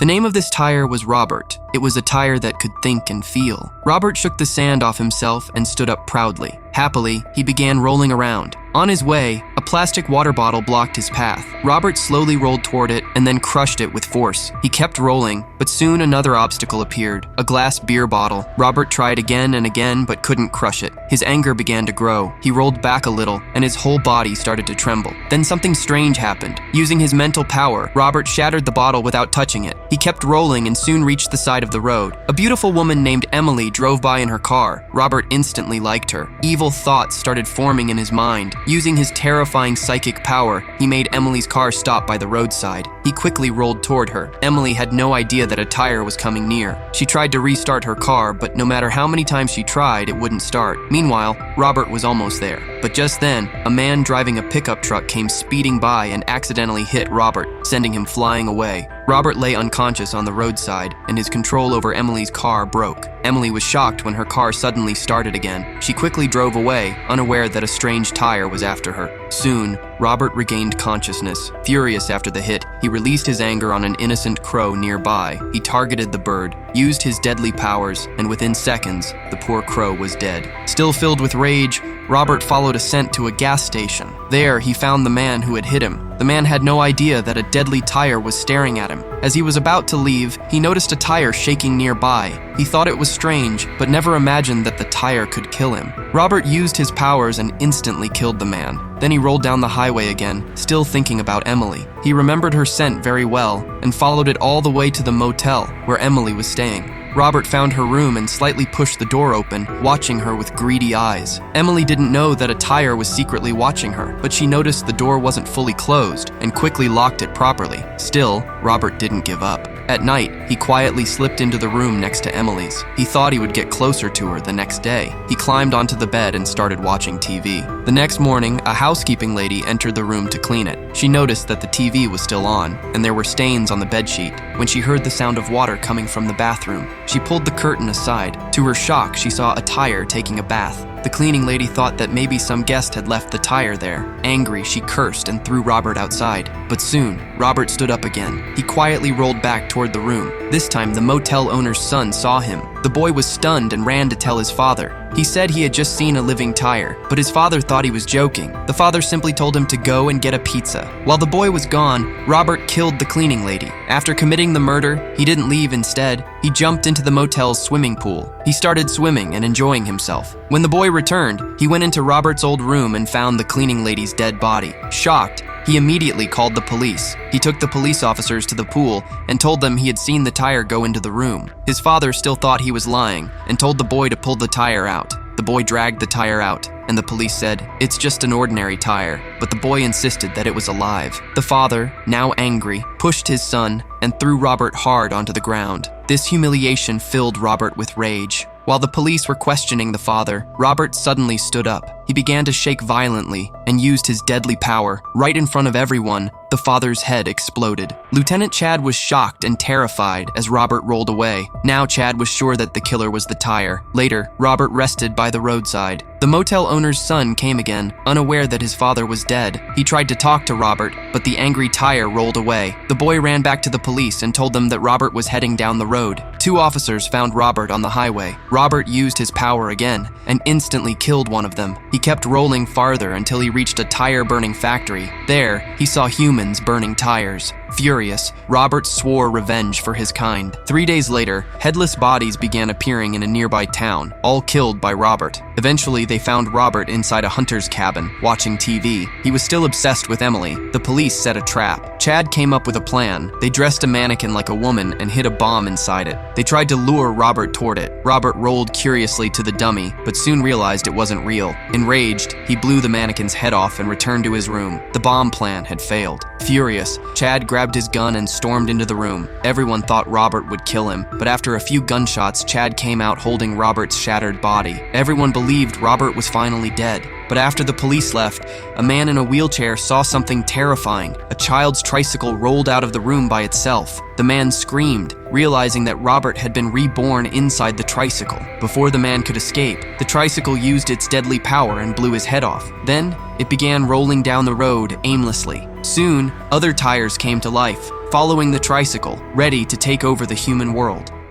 The name of this tire was Robert. It was a tire that could think and feel. Robert shook the sand off himself and stood up proudly. Happily, he began rolling around. On his way, a plastic water bottle blocked his path. Robert slowly rolled toward it and then crushed it with force. He kept rolling, but soon another obstacle appeared, a glass beer bottle. Robert tried again and again, but couldn't crush it. His anger began to grow. He rolled back a little, and his whole body started to tremble. Then something strange happened. Using his mental power, Robert shattered the bottle without touching it. He kept rolling and soon reached the side of the road. A beautiful woman named Emily drove by in her car. Robert instantly liked her. Evil thoughts started forming in his mind. Using his terrifying psychic power, he made Emily's car stop by the roadside. He quickly rolled toward her. Emily had no idea that a tire was coming near. She tried to restart her car, but no matter how many times she tried, it wouldn't start. Meanwhile, Robert was almost there. But just then, a man driving a pickup truck came speeding by and accidentally hit Robert, sending him flying away. Robert lay unconscious on the roadside, and his control over Emily's car broke. Emily was shocked when her car suddenly started again. She quickly drove away, unaware that a strange tire was after her. Soon, Robert regained consciousness. Furious after the hit, he released his anger on an innocent crow nearby. He targeted the bird, used his deadly powers, and within seconds, the poor crow was dead. Still filled with rage, Robert followed a scent to a gas station. There, he found the man who had hit him. The man had no idea that a deadly tire was staring at him. As he was about to leave, he noticed a tire shaking nearby. He thought it was strange, but never imagined that the tire could kill him. Robert used his powers and instantly killed the man. Then he rolled down the highway again, still thinking about Emily. He remembered her scent very well and followed it all the way to the motel where Emily was staying. Robert found her room and slightly pushed the door open, watching her with greedy eyes. Emily didn't know that a tire was secretly watching her, but she noticed the door wasn't fully closed and quickly locked it properly. Still, Robert didn't give up. At night, he quietly slipped into the room next to Emily's. He thought he would get closer to her the next day. He climbed onto the bed and started watching TV. The next morning, a housekeeping lady entered the room to clean it. She noticed that the TV was still on, and there were stains on the bedsheet. When she heard the sound of water coming from the bathroom, she pulled the curtain aside. To her shock, she saw a tire taking a bath. The cleaning lady thought that maybe some guest had left the tire there. Angry, she cursed and threw Robert outside. But soon, Robert stood up again. He quietly rolled back toward the room. This time, the motel owner's son saw him. The boy was stunned and ran to tell his father. He said he had just seen a living tire, but his father thought he was joking. The father simply told him to go and get a pizza. While the boy was gone, Robert killed the cleaning lady. After committing the murder, he didn't leave instead. He jumped into the motel's swimming pool. He started swimming and enjoying himself. When the boy returned, he went into Robert's old room and found the cleaning lady's dead body. Shocked, he immediately called the police. He took the police officers to the pool and told them he had seen the tire go into the room. His father still thought he was lying and told the boy to pull the tire out. The boy dragged the tire out, and the police said, "It's just an ordinary tire," but the boy insisted that it was alive. The father, now angry, pushed his son and threw Robert hard onto the ground. This humiliation filled Robert with rage. While the police were questioning the father, Robert suddenly stood up. He began to shake violently and used his deadly power. Right in front of everyone, the father's head exploded. Lieutenant Chad was shocked and terrified as Robert rolled away. Now Chad was sure that the killer was the tire. Later, Robert rested by the roadside. The motel owner's son came again, unaware that his father was dead. He tried to talk to Robert, but the angry tire rolled away. The boy ran back to the police and told them that Robert was heading down the road. 2 officers found Robert on the highway. Robert used his power again and instantly killed one of them. He kept rolling farther until he reached a tire-burning factory. There, he saw humans burning tires. Furious, Robert swore revenge for his kind. 3 days later, headless bodies began appearing in a nearby town, all killed by Robert. Eventually, they found Robert inside a hunter's cabin, watching TV. He was still obsessed with Emily. The police set a trap. Chad came up with a plan. They dressed a mannequin like a woman and hid a bomb inside it. They tried to lure Robert toward it. Robert rolled curiously to the dummy, but soon realized it wasn't real. Enraged, he blew the mannequin's head off and returned to his room. The bomb plan had failed. Furious, Chad grabbed his gun and stormed into the room. Everyone thought Robert would kill him, but after a few gunshots, Chad came out holding Robert's shattered body. Everyone believed Robert was finally dead. But after the police left, a man in a wheelchair saw something terrifying. A child's tricycle rolled out of the room by itself. The man screamed, realizing that Robert had been reborn inside the tricycle. Before the man could escape, the tricycle used its deadly power and blew his head off. Then, it began rolling down the road aimlessly. Soon, other tires came to life. following the tricycle, ready to take over the human world.